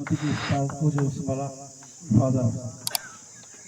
Bizi kucu sembala ifade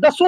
10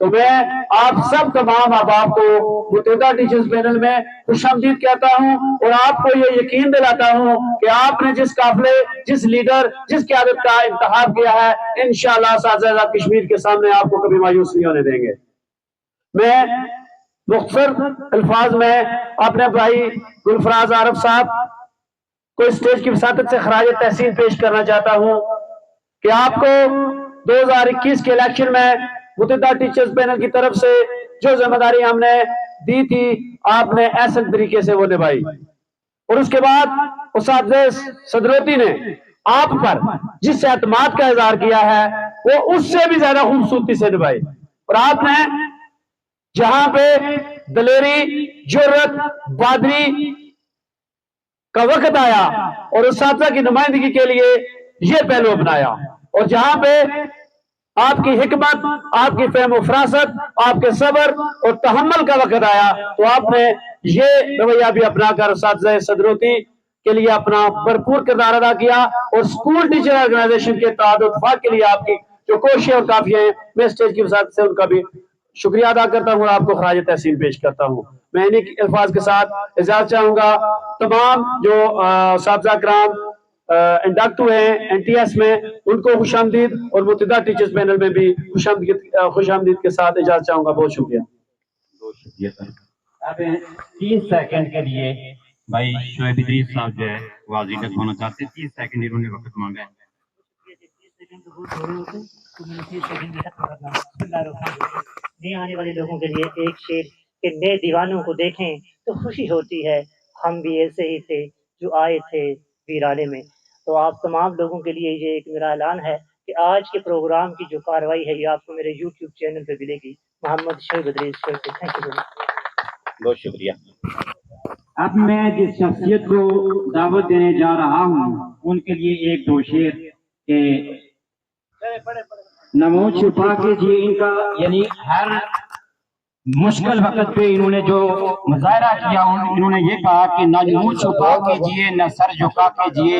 تو میں آپ سب تمام احباب کو متحدہ ٹیچرز پینل میں خوشامدید کہتا ہوں اور آپ کو یہ یقین دلاتا ہوں کہ آپ نے جس قافلے، جس لیڈر، جس قیادت کا انتخاب کیا ہے، انشاءاللہ اساتذہ آزاد کشمیر کے سامنے آپ کو کبھی مایوس نہیں ہونے دیں گے۔ میں مختصر الفاظ میں اپنے بھائی گلفراز عارف صاحب کو اسٹیج کی وساطت سے خراج تحسین پیش کرنا چاہتا ہوں کہ آپ کو 2021 کے الیکشن میں متحدہ ٹیچرز پینل کی طرف سے جو ذمہ داری ہم نے دی تھی، آپ نے احسن طریقے سے وہ نبھائی، اور اس کے بعد اساتذہ صدروتی نے آپ پر جس اعتماد کا اظہار کیا ہے وہ اس سے بھی زیادہ خوبصورتی سے نبھائی، اور آپ نے جہاں پہ دلیری، جرت، بہادری کا وقت آیا اور اساتذہ کی نمائندگی کے لیے یہ پہلو اپنایا، اور جہاں پہ آپ کی حکمت، آپ کی فہم و فراست، آپ کے صبر اور تحمل کا وقت آیا تو آپ نے یہ رویہ بھی اپنا کر اساتذہ صدروتی کے لیے اپنا بھرپور کردار ادا کیا، اور اسکول ٹیچر آرگنائزیشن کے اتحاد و اتفاق کے لیے آپ کی جو کوششیں اور کافیاں ہیں، میں اسٹیج کی وساطت سے ان کا بھی شکریہ ادا کرتا ہوں اور آپ کو خراج تحسین پیش کرتا ہوں۔ میں انہی الفاظ کے ساتھ اجازت چاہوں گا تمام جو اساتذہ کرام انڈکٹ ہوئے ہیں این ٹی ایس میں، ان کو خوش آمدید، اور متحدہ ٹیچرز پینل میں بھی خوش آمدید کے ساتھ اجازت چاہوں گا۔ بہت شکریہ۔ بہت شکریہ سر۔ اب 30 سیکنڈ کے لیے بھائی شعیب ادریس صاحب جو ہے وہ حاضری تک ہونا چاہتے ہیں، 30 سیکنڈ انہوں نے وقت مانگا ہے۔ نئے آنے والے لوگوں کے لیے ایک شعر کہ نئے دیوانوں کو دیکھیں تو خوشی ہوتی ہے، ہم بھی ایسے ہی تھے جو آئے تھے ویرانے میں۔ تو آپ تمام لوگوں کے لیے یہ ایک میرا اعلان ہے کہ آج کے پروگرام کی جو کاروائی ہے یہ آپ کو میرے یوٹیوب چینل پہ ملے گی۔ محمد شعیب ادریس۔ Thank you. بہت شکریہ۔ اب میں جس شخصیت کو دعوت دینے جا رہا ہوں ان کے لیے ایک دو شعر کہ نمو چھپا کے جی ان کا، یعنی ہر مشکل وقت پہ انہوں نے جو مظاہرہ کیا، انہوں نے یہ کہا کہ نہ منہ چھپا کے جیے نہ سر جھکا کے جیے،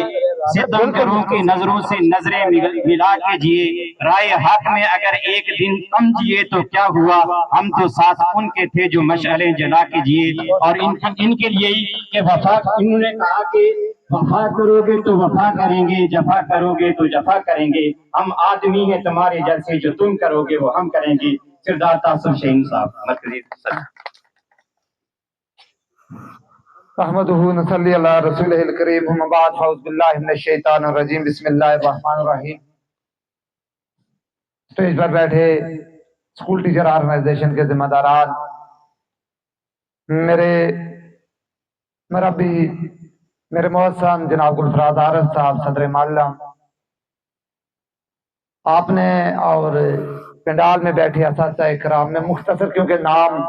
ستم کروں کی نظروں سے نظریں ملا کے جیے، رائے حق میں اگر ایک دن کم جیے تو کیا ہوا، ہم تو ساتھ ان کے تھے جو مشعلیں جلا کے جیے۔ اور ان کے لیے ہی کہ وفا، انہوں نے کہا کہ وفا کرو گے تو وفا کریں گے، جفا کرو گے تو جفا کریں گے، ہم آدمی ہیں تمہارے جیسے، جو تم کرو گے وہ ہم کریں گے۔ سردار تاثر شہین صاحب مرکزی صدر۔ احمدہ نصلی علی رسولہ الکریم، اما بعد فاعوذ باللہ من الشیطان الرجیم، بسم اللہ الرحمن الرحیم۔ اسٹیج پر بیٹھے اسکول ٹیچر آرگنائزیشن کے ذمہ داران، میرے مربی، میرے محسن جناب گلفراز عارف صاحب صدر معلم، آپ نے اور پنڈال میں بیٹھے اساتذہ اکرام، میں مختصر کیونکہ نام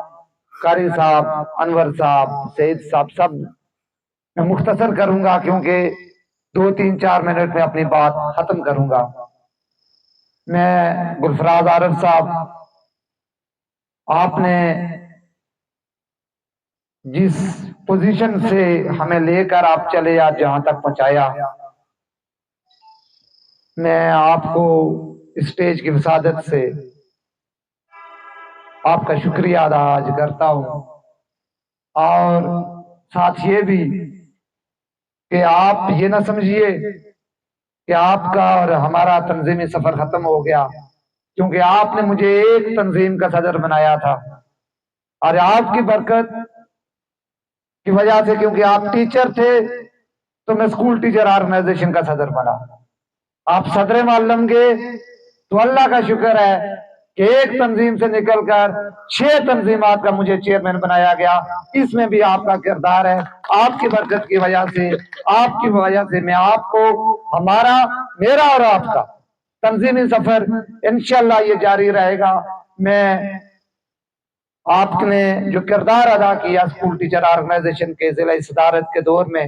قاری صاحب، انور صاحب، سعید صاحب سب میں مختصر کروں گا کیونکہ 2-3-4 منٹ میں اپنی بات ختم کروں گا۔ میں گلفراز عارف صاحب، آپ نے جس پوزیشن سے ہمیں لے کر آپ چلے یا جہاں تک پہنچایا، میں آپ کو اسٹیج کی وسادت سے آپ کا شکریہ ادا آج کرتا ہوں، اور ساتھ یہ بھی کہ آپ یہ نہ سمجھیے کہ آپ کا اور ہمارا تنظیمی سفر ختم ہو گیا، کیونکہ آپ نے مجھے ایک تنظیم کا صدر بنایا تھا، اور آپ کی برکت کی وجہ سے، کیونکہ آپ ٹیچر تھے تو میں اسکول ٹیچر آرگنائزیشن کا صدر بنا۔ آپ صدر معلم گے تو اللہ کا شکر ہے کہ ایک تنظیم سے نکل کر 6 تنظیمات کا مجھے چیئرمین بنایا گیا۔ اس میں بھی آپ کا کردار ہے، آپ کی برکت کی وجہ سے، آپ کی وجہ سے میں آپ کو، ہمارا، میرا اور آپ کا تنظیمی سفر انشاءاللہ یہ جاری رہے گا۔ میں آپ نے جو کردار ادا کیا اسکول ٹیچر آرگنائزیشن کے ضلع صدارت کے دور میں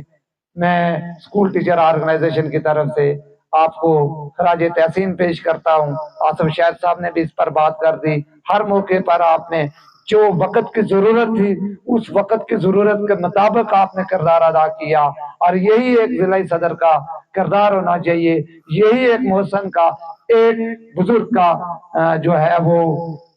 اسکول ٹیچر آرگنائزیشن کی طرف سے آپ کو خراج تحسین پیش کرتا ہوں۔ آصف شاہد صاحب نے بھی اس پر بات کر دی، ہر موقع پر آپ نے جو وقت کی ضرورت تھی اس وقت کی ضرورت کے مطابق آپ نے کردار ادا کیا۔ اور یہی ایک ضلعی صدر کا کردار ہونا چاہیے، یہی ایک محسن کا، ایک بزرگ کا جو ہے وہ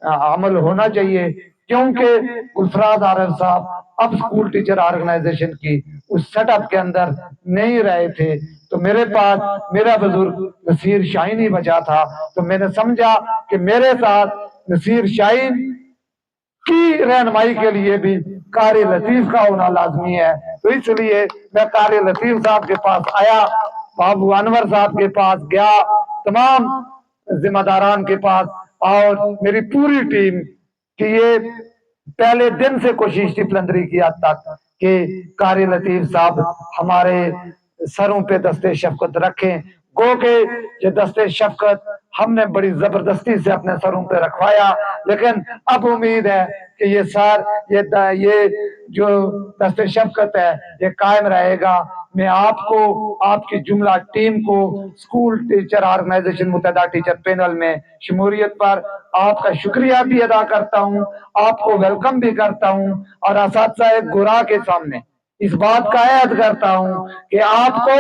عمل ہونا چاہیے، کیونکہ گلفراز عارف صاحب اب اسکول ٹیچر آرگنائزیشن کی اس سیٹ اپ کے اندر نہیں رہے تھے، تو میرے پاس میرا بزرگ نصیر شاہین ہی بچا تھا، تو میں نے سمجھا کہ میرے ساتھ نصیر شاہین کی رہنمائی کے لیے بھی قاری لطیف کا ہونا لازمی ہے، تو اس لیے میں قاری لطیف صاحب کے پاس آیا، بابو انور صاحب کے پاس گیا، تمام ذمہ داران کے پاس، اور میری پوری ٹیم کی یہ پہلے دن سے کوشش تھی پلندری کی حد تک کہ قاری لطیف صاحب ہمارے سروں پہ دستے شفقت رکھیں، گو کہ یہ دستے شفقت ہم نے بڑی زبردستی سے اپنے سروں پہ رکھوایا، لیکن اب امید ہے کہ یہ سر یہ جو دست شفقت ہے یہ قائم رہے گا۔ میں آپ کو، آپ کی جملہ ٹیم کو اسکول ٹیچر آرگنائزیشن متحدہ ٹیچر پینل میں شمولیت پر آپ کا شکریہ بھی ادا کرتا ہوں، آپ کو ویلکم بھی کرتا ہوں، اور اساتذہ گورا کے سامنے اس بات کا عہد کرتا ہوں کہ آپ کو،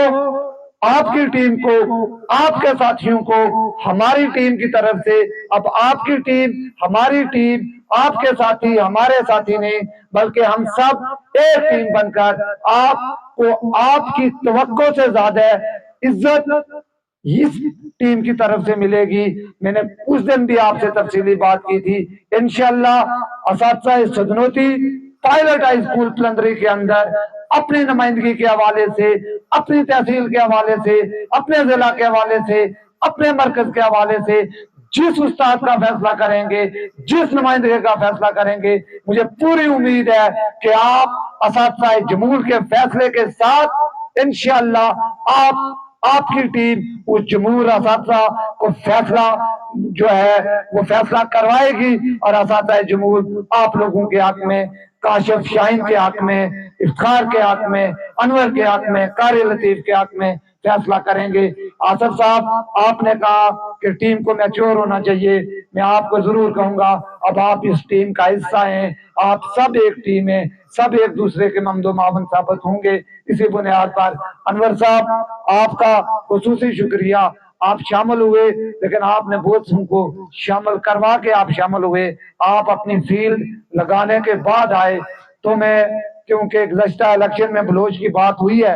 آپ کی ٹیم کو، آپ کے ساتھیوں کو ہماری ٹیم کی طرف سے، اب آپ کی ٹیم ہماری ٹیم، آپ کے ساتھی ہمارے ساتھی نہیں، بلکہ ہم سب ایک ٹیم بن کر آپ کو آپ کی توقع سے زیادہ عزت اس ٹیم کی طرف سے ملے گی۔ میں نے اس دن بھی آپ سے تفصیلی بات کی تھی، انشاءاللہ اساتذہ سدنوتی پائلٹ ہائی اسکول پلندری کے اندر اپنی نمائندگی کے حوالے سے، اپنی تحصیل کے حوالے سے، اپنے ضلع کے حوالے سے، اپنے مرکز کے حوالے سے جس استاد کا فیصلہ کریں گے، جس نمائندگی کا فیصلہ کریں گے، مجھے پوری امید ہے کہ آپ اساتذہ جمہور کے فیصلے کے ساتھ انشاءاللہ آپ کی ٹیم اس جمہور اساتذہ کو فیصلہ جو ہے وہ فیصلہ کروائے گی، اور اساتذہ جمہور آپ لوگوں کے حق میں، کاشف شاہین کے حق میں، افتخار کے حق میں، انور کے حق میں، قاری لطیف کے حق میں فیصلہ کریں گے۔ آصف صاحب آپ نے کہا کہ ٹیم کو میچور ہونا چاہیے، میں آپ کو ضرور کہوں گا اب آپ اس ٹیم کا حصہ ہیں، آپ سب ایک ٹیم ہیں، سب ایک دوسرے کے ممد و معاون ثابت ہوں گے۔ اسی بنیاد پر انور صاحب آپ کا خصوصی شکریہ، آپ شامل ہوئے، لیکن آپ نے بہت سن کو شامل کروا کے آپ شامل ہوئے، آپ اپنی فیلڈ لگانے کے بعد آئے، تو میں کیونکہ گزشتہ الیکشن میں بلوچ کی بات ہوئی ہے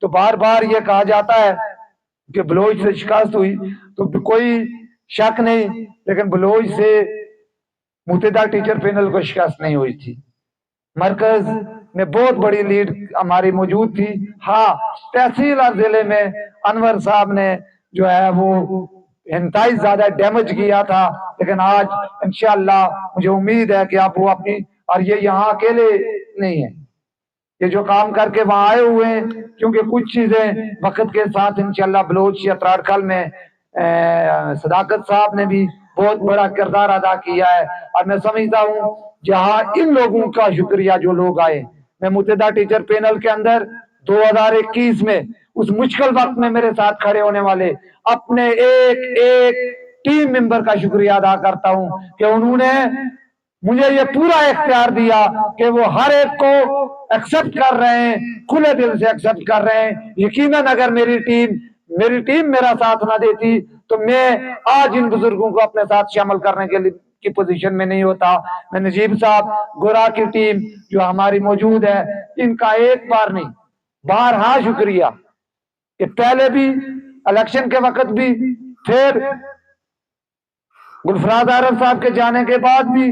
تو بار بار یہ کہا جاتا ہے کہ بلوچ سے شکست ہوئی، تو کوئی شک نہیں، لیکن بلوچ سے متحدہ ٹیچر پینل کو شکست نہیں ہوئی تھی، مرکز میں بہت بڑی لیڈ ہماری موجود تھی۔ ہاں تحصیل اور ضلع میں انور صاحب نے جو ہے وہ انتہائی زیادہ ڈیمیج کیا تھا، لیکن آج انشاءاللہ مجھے امید ہے کہ آپ وہ اپنی، اور یہ یہاں اکیلے نہیں ہیں، یہ جو کام کر کے وہاں آئے ہوئے ہیں، کیونکہ کچھ چیزیں وقت کے ساتھ انشاءاللہ بلوچ یا تراڑکھل میں صداقت صاحب نے بھی بہت بڑا کردار ادا کیا ہے، اور میں سمجھتا ہوں جہاں ان لوگوں کا شکریہ جو لوگ آئے، میں متحدہ ٹیچر پینل کے اندر 2021 میں اس مشکل وقت میں میرے ساتھ کھڑے ہونے والے اپنے ایک ایک ٹیم ممبر کا شکریہ ادا کرتا ہوں کہ انہوں نے مجھے یہ پورا اختیار دیا کہ وہ ہر ایک کو ایکسپٹ کر رہے ہیں، کھلے دل سے ایکسپٹ کر رہے ہیں۔ یقیناً اگر میری ٹیم میرا ساتھ نہ دیتی تو میں آج ان بزرگوں کو اپنے ساتھ شامل کرنے کے لیے کی پوزیشن میں نہیں ہوتا۔ میں نجیب صاحب گورا کی ٹیم جو ہماری موجود ہے، ان کا ایک بار نہیں بارہا شکریہ کہ پہلے بھی الیکشن کے وقت بھی، پھر گلفراز عارف صاحب کے جانے کے بعد بھی،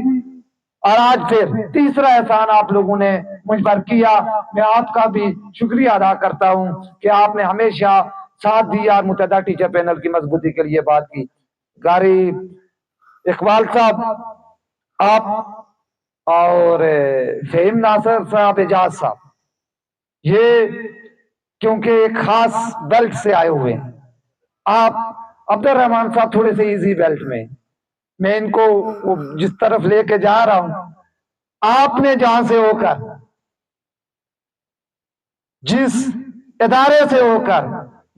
اور آج پھر تیسرا احسان آپ لوگوں نے مجھ پر کیا۔ میں آپ کا بھی شکریہ ادا کرتا ہوں کہ آپ نے ہمیشہ ساتھ دیا اور متحدہ ٹیچر پینل کی مضبوطی کے لیے بات کی۔ قاری اقبال صاحب آپ اور فہیم ناصر صاحب، اعجاز صاحب، یہ کیونکہ ایک خاص بیلٹ سے آئے ہوئے ہیں، آپ عبد الرحمان صاحب تھوڑے سے ایزی بیلٹ میں ان کو جس طرف لے کے جا رہا ہوں، آپ نے جہاں سے ہو کر، جس ادارے سے ہو کر،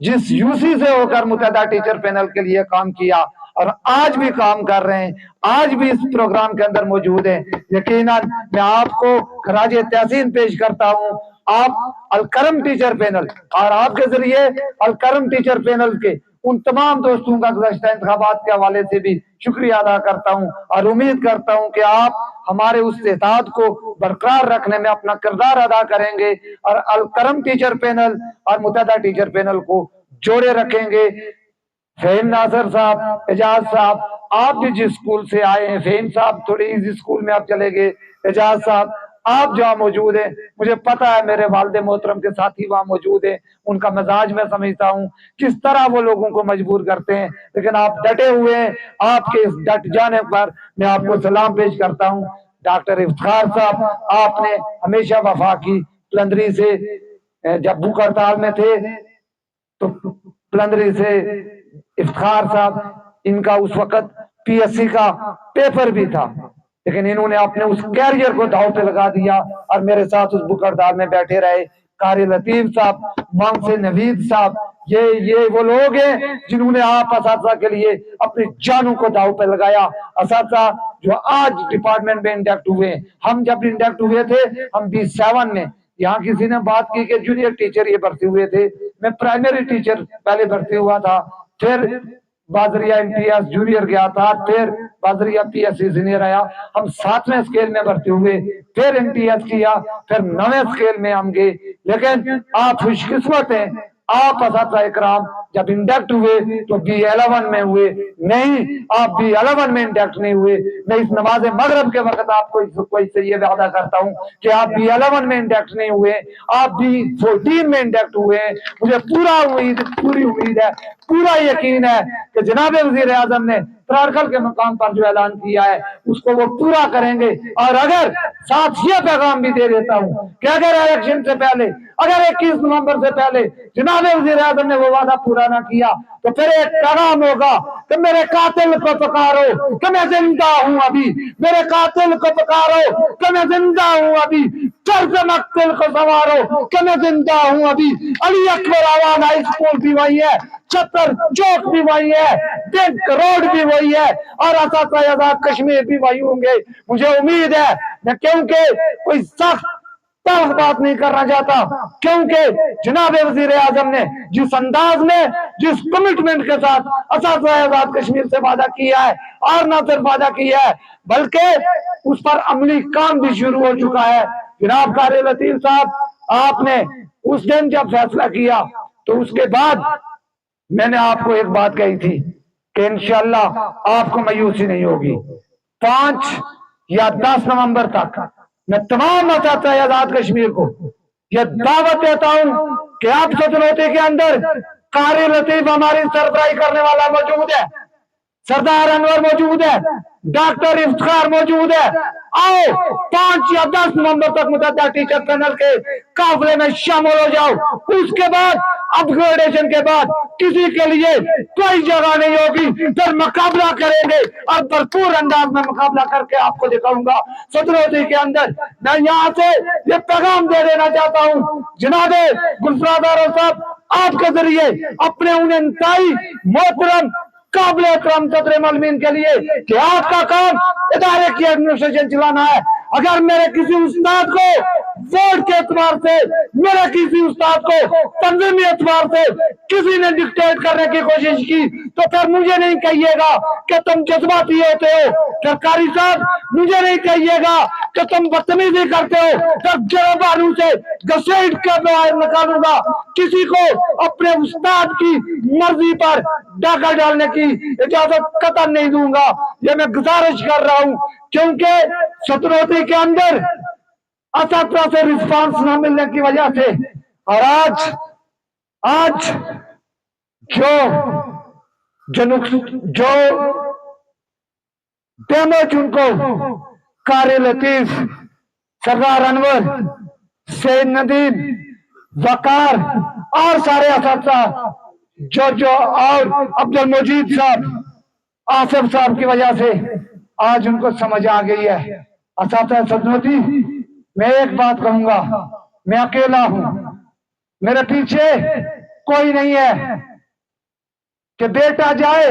جس یوسی سے ہو کر متحدہ ٹیچر پینل کے لیے کام کیا، اور آج بھی کام کر رہے ہیں, آج بھی اس پروگرام کے اندر موجود ہیں. یقیناً میں آپ کو خراج تحسین پیش کرتا ہوں. آپ الکرم ٹیچر پینل اور آپ کے ذریعے الکرم ٹیچر پینل کے ان تمام دوستوں کا گزشتہ انتخابات کے حوالے سے بھی شکریہ ادا کرتا ہوں, اور امید کرتا ہوں کہ آپ ہمارے اس اتحاد کو برقرار رکھنے میں اپنا کردار ادا کریں گے, اور الکرم ٹیچر پینل اور متحدہ ٹیچر پینل کو جوڑے رکھیں گے. فہیم ناصر صاحب, اعجاز صاحب, آپ بھی جس اسکول سے آئے ہیں, فہیم صاحب تھوڑی ایزی اسکول میں آپ چلے گئے, اعجاز صاحب آپ جہاں موجود ہیں, مجھے پتا ہے میرے والد محترم کے ساتھی وہاں موجود ہیں, ان کا مزاج میں سمجھتا ہوں کس طرح وہ لوگوں کو مجبور کرتے ہیں, لیکن آپ ڈٹے ہوئے ہیں. آپ کے اس ڈٹ جانے پر میں آپ کو سلام پیش کرتا ہوں. ڈاکٹر افتخار صاحب, آپ نے ہمیشہ وفا کی. پلندری سے جب بھوک ہڑتال میں تھے تو پلندری سے افتخار صاحب, ان کا اس وقت پی ایس سی کا پیپر بھی تھا, لیکن انہوں نے اپنے اس کیریئر کو داؤ پہ لگا دیا اور میرے ساتھ اس بھوک ہڑتال میں بیٹھے رہے. قاری لطیف صاحب, مانگ سے نوید صاحب, یہ وہ لوگ ہیں جنہوں نے آپ اساتذہ کے لیے اپنی جانوں کو داؤ پہ لگایا. اساتذہ جو آج ڈپارٹمنٹ میں انڈکٹ ہوئے, ہم جب انڈکٹ ہوئے تھے ہم 27 میں, یہاں کسی نے بات کی کہ جونیئر ٹیچر یہ بھرتی ہوئے تھے, میں پرائمری ٹیچر پہلے بھرتی ہوا تھا, پھر بازریا امتیاز جونیئر گیا تھا, پھر بازریا پی ایس سی سینئر آیا, ہم 7ویں اسکیل میں بھرتی ہوئے, پھر امتیاز کیا, پھر 9ویں اسکیل میں ہم گئے. لیکن آپ خوش قسمت ہیں, آپ اساتذہ اکرام جب انڈکٹ ہوئے تو B11 میں ہوئے, نہیں آپ B11 میں انڈکٹ نہیں ہوئے. میں اس نماز مغرب کے وقت آپ کو اس سے یہ وعدہ کرتا ہوں کہ آپ B11 میں انڈکٹ نہیں ہوئے, آپ B14 میں انڈکٹ ہوئے ہیں. مجھے پوری امید ہے, پورا یقین ہے کہ جناب وزیر اعظم نے تراڑکھل کے مقام پر جو اعلان کیا ہے اس کو وہ پورا کریں گے. اور اگر ساتھ یہ پیغام بھی دے دیتا ہوں کہ اگر الیکشن سے پہلے, اگر 21 نومبر سے پہلے جناب وزیر اعظم نے وہ وعدہ پورا نہ کیا تو پھر ایک پیغام ہوگا کہ میرے قاتل کو پکارو کہ میں زندہ ہوں ابھی, میرے قاتل کو پکارو کہ میں زندہ ہوں ابھی, طرز مقتل کو سوارو کہ میں زندہ ہوں ابھی. علی اکبر آوان ہائی اسکول بھی وہی ہے, چھتر چوک بھی وہی ہے, ڈنک روڈ بھی وہی ہے, اور اساتذہ آزاد کشمیر بھی وہی ہوں گے. مجھے امید ہے, میں کیونکہ کوئی سخت بات نہیں کرنا چاہتا, کیونکہ جناب وزیر اعظم نے جس انداز میں, جس کمٹمنٹ کے ساتھ اساتذہ آزاد کشمیر سے وعدہ کیا ہے, اور نہ صرف وعدہ کیا ہے بلکہ اس پر عملی کام بھی شروع ہو چکا ہے. جناب قاری لطیف صاحب, آپ نے اس دن جب فیصلہ کیا تو اس کے بعد میں نے آپ کو ایک بات کہی تھی کہ انشاءاللہ آپ کو مایوسی نہیں ہوگی. 5 یا 10 نومبر تک میں تمام اساتذہ آزاد کشمیر کو یہ دعوت دیتا ہوں کہ آپ صدروتی کے اندر قاری لطیف ہماری سربراہی کرنے والا موجود ہے, سردار انور موجود ہے, ڈاکٹر افتخار موجود ہے. آؤ 5 یا 10 نومبر تک متحدہ ٹیچر پینل کے قافلے میں شامل ہو جاؤ. اس کے بعد اپ گریڈیشن کے بعد کسی کے لیے کوئی جگہ نہیں ہوگی, پھر مقابلہ کریں گے اور بھرپور انداز میں مقابلہ کر کے آپ کو دکھاؤں گا صدروتی کے اندر. میں یہاں سے یہ پیغام دے دینا چاہتا ہوں جناب گلفرادارو صاحب, آپ کے ذریعے اپنے ان انتہائی محترم قابل احترام صدر معلمین کے لیے کہ آپ کا کام ادارے کی ایڈمنسٹریشن چلانا ہے. اگر میرے کسی استاد کو ووٹ کے اعتبار سے, میرے کسی استاد کو تنظیمی اعتبار سے کسی نے ڈکٹیٹ کرنے کی کوشش کی تو پھر مجھے نہیں کہیے گا کہ تم جذباتی ہوتے ہو, پھر قاری صاحب مجھے نہیں کہیے گا کہ تم بدتمیزی کرتے ہو, پھر جربانوں سے گھسیٹ کے باہر نکالوں گا. کسی کو اپنے استاد کی مرضی پر ڈاکہ ڈالنے کی اجازت قطعا نہیں دوں گا. یہ میں گزارش کر رہا ہوں کیونکہ صدروتی کے اندر اساتذہ سے رسپانس نہ ملنے کی وجہ سے, اور آج جو ڈیمیج ان کو قاری لطیف, سردار انور, سید ندیم, وقار اور سارے اساتذہ جو اور عبد المجید صاحب, آصف صاحب کی وجہ سے آج ان کو سمجھ آ گئی ہے. اساتذہ صدروتی, میں ایک بات کہوں گا, میں اکیلا ہوں, میرے پیچھے کوئی نہیں ہے کہ بیٹا جائے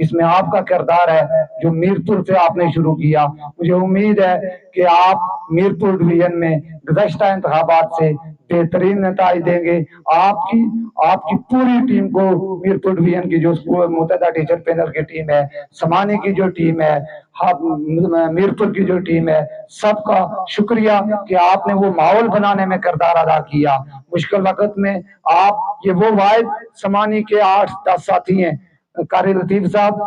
اس میں آپ کا کردار ہے جو میرپور سے آپ نے شروع کیا. مجھے امید ہے کہ آپ میرپور ڈویژن میں گزشتہ انتخابات سے بہترین نتائج دیں گے. آپ کی پوری ٹیم کو میرپور ڈویژن کی جو متحدہ ٹیچر پینل کی ٹیم ہے، سمانی کی جو ٹیم ہے، میرپور کی جو ٹیم ہے، سب کا شکریہ کہ آپ نے وہ ماحول بنانے میں کردار ادا کیا. مشکل وقت میں آپ یہ وہ واحد سمانی کے 8-10 ساتھی ہیں، قاری لطیف صاحب،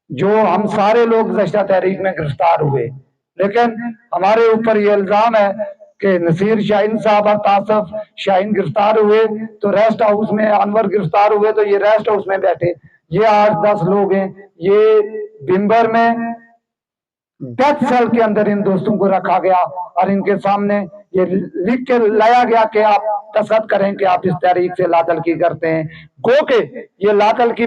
جو ہم سارے لوگ گزشتہ تحریک میں گرفتار ہوئے، لیکن ہمارے اوپر یہ الزام ہے کہ نصیر شاہین صاحب اور طاصف شاہین گرفتار ہوئے تو ریسٹ ہاؤس میں، انور گرفتار ہوئے تو یہ ریسٹ ہاؤس میں بیٹھے. یہ 8-10 لوگ ہیں، یہ بمبر میں ڈیتھ سیل کے اندر ان دوستوں کو رکھا گیا اور ان کے سامنے یہ لکھ کے لایا گیا کہ آپ تصدیق کریں کہ آپ اس تحریک سے لاتلکی کرتے ہیں. گو کہ یہ لاتلکی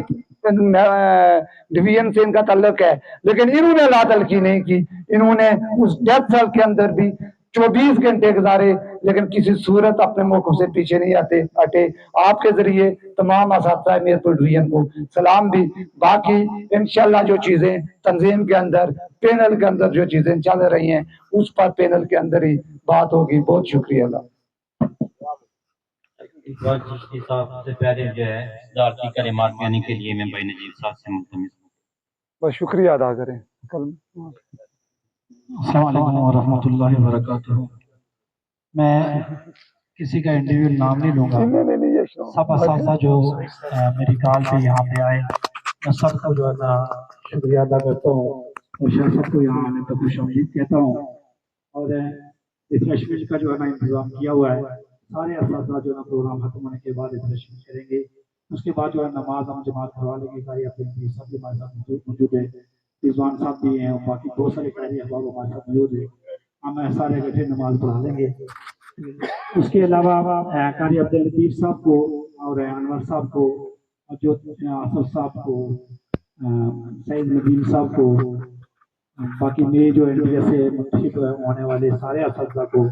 ڈویژن سے ان کا تعلق ہے، لیکن انہوں نے لاتلکی نہیں کی. انہوں نے اس ڈیتھ سیل کے اندر بھی 24 گھنٹے گزارے، لیکن کسی صورت اپنے موقف سے پیچھے نہیں ہٹے. آپ کے ذریعے تمام اساتذہ میرپور ڈویژن کو سلام بھی. باقی انشاءاللہ جو چیزیں تنظیم کے اندر، پینل کے اندر جو چیزیں چل رہی ہیں، اس پر پینل کے اندر ہی بات ہوگی. بہت شکریہ. اقبال چشتی صاحب سے پہلے جو ہے صدارتی کلمات کہنے کے لیے میں بھائی نجیب صاحب سے ملتمس ہوں. بس شکریہ ادا کریں. السلام علیکم ورحمۃ اللہ وبرکاتہ. میں کسی کا انڈیویجول نام نہیں لوں گا. سب اساتذہ جو میری کال پہ یہاں پہ آئے، میں سب کو جو ہے نا شکریہ ادا کرتا ہوں اور سب کو یہاں آنے پر خوش آمدید کہتا ہوں. اور ریفریشمنٹ کا جو ہے نا انتظام کیا ہوا ہے. سارے اساتذہ جو ہے نا پروگرام ختم ہونے کے بعد ریفریشمنٹ کریں گے. اس کے بعد جو ہے نماز ہم جماعت کروا لیں گے. قاری اپنے سب ہمارے ساتھ موجود ہے، رضوان صاحب بھی ہیں اور باقی بہت سارے قاری احباب ہمارے ساتھ موجود ہیں. ہم سارے اکٹھے نماز پڑھا لیں گے. اس کے علاوہ قاری عبداللطیف صاحب کو اور انور صاحب کو، جو آصف صاحب کو، سعید ندیم صاحب کو، باقی میرے جو انڈیا سے منتخب ہونے والے سارے اساتذہ کو،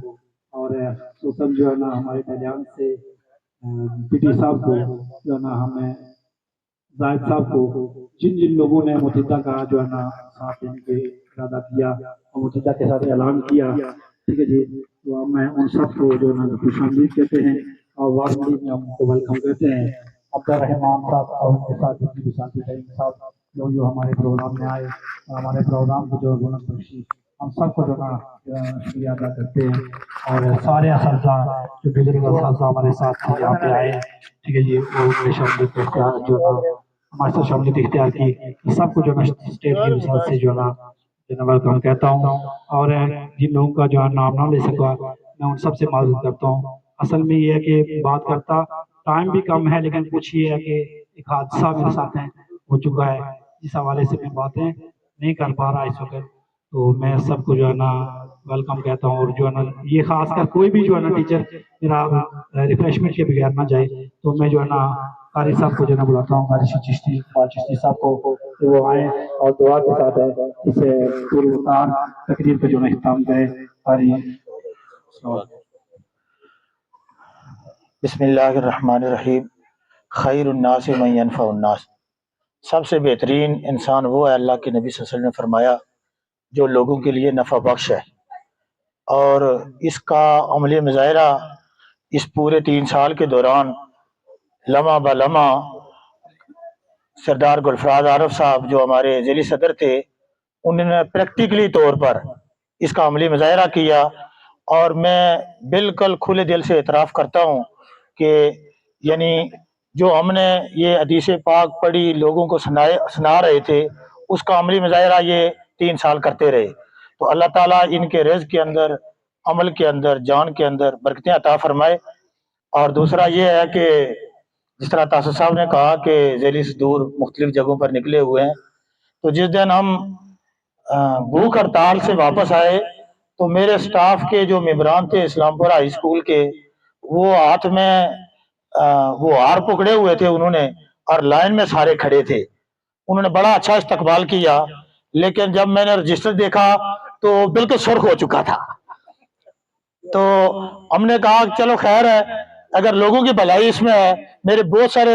اور سوتن جو ہے نا ہمارے ٹیلیان سے پی ٹی صاحب کو، جو ہے نا ہمیں زاہد صاحب کو، جن لوگوں نے متحدہ کا جو ہے نا ساتھ دینے کے ارادہ کیا اور متحدہ کے ساتھ اعلان کیا، ٹھیک ہے جی، تو میں ان سب کو جو ہے نا خوش آمدید کہتے ہیں اور وارملی میں ہم کو ویلکم کرتے ہیں. عبدالرحمان صاحب اور ان کے ساتھ ساتھی صاحب جو ہمارے پروگرام میں آئے اور ہمارے پروگرام کو جو رونق بخشی، ہم سب کو جو نا شکریہ ادا کرتے ہیں. اور سارے اساتذہ جو بزرگ اساتذہ ہمارے ساتھ یہاں پہ آئے، ٹھیک ہے جی، وہ شاملیت اختیار جو ہمارے ساتھ شاملیت اختیار کی، سب کو جو نا اسٹیٹ کی وزارت سے جو نا ویلکم کہتا ہوں. اور جن لوگوں کا جو ہے نام نہ لے سکا، میں ان سب سے معذرت کرتا ہوں. اصل میں یہ ہے کہ بات کرتا ٹائم بھی کم ہے، لیکن کچھ یہ ہے کہ ایک حادثہ میرے ساتھ ہو چکا ہے، اس حوالے سے میں باتیں نہیں کر پا رہا اس وقت. تو میں سب کو جو ہے نا ویلکم کہتا ہوں. اور جو ہے نا یہ خاص کر کوئی بھی جو ہے نا ٹیچر میرا ریفریشمنٹ کے بغیر نہ جائے، تو میں جو ہے نا قاری صاحب کو جو ہے نا بلاتا ہوں، قاری چشتی اقبال چشتی صاحب کو، کہ وہ آئیں اور دعا کے ساتھ ہے اسے پوروتار تقریر کا جو ہے اختتام کرے. قاری بسم اللہ الرحمن الرحیم. خیر الناس من ینفع الناس. سب سے بہترین انسان وہ ہے، اللہ کے نبی صلی اللہ علیہ وسلم نے فرمایا، جو لوگوں کے لیے نفع بخش ہے. اور اس کا عملی مظاہرہ اس پورے 3 سال کے دوران لمحہ بہ لمحہ سردار گلفراز عارف صاحب جو ہمارے ذیلی صدر تھے، انہوں نے پریکٹیکلی طور پر اس کا عملی مظاہرہ کیا. اور میں بالکل کھلے دل سے اعتراف کرتا ہوں کہ یعنی جو ہم نے یہ حدیث پاک پڑھی، لوگوں کو سنا رہے تھے، اس کا عملی مظاہرہ یہ 3 سال کرتے رہے. تو اللہ تعالیٰ ان کے رزق کے اندر، عمل کے اندر، جان کے اندر برکتیں عطا فرمائے. اور دوسرا یہ ہے کہ جس طرح تاسو صاحب نے کہا کہ ذیلی صدور مختلف جگہوں پر نکلے ہوئے ہیں، تو جس دن ہم بھوک ہڑتال سے واپس آئے تو میرے سٹاف کے جو ممبران تھے اسلام پور ہائی اسکول کے، وہ ہاتھ میں وہ ہار پکڑے ہوئے تھے انہوں نے، اور لائن میں سارے کھڑے تھے. انہوں نے بڑا اچھا استقبال کیا، لیکن جب میں نے رجسٹر دیکھا تو بالکل سرخ ہو چکا تھا. تو ہم نے کہا چلو خیر ہے، اگر لوگوں کی بھلائی اس میں ہے. میرے بہت سارے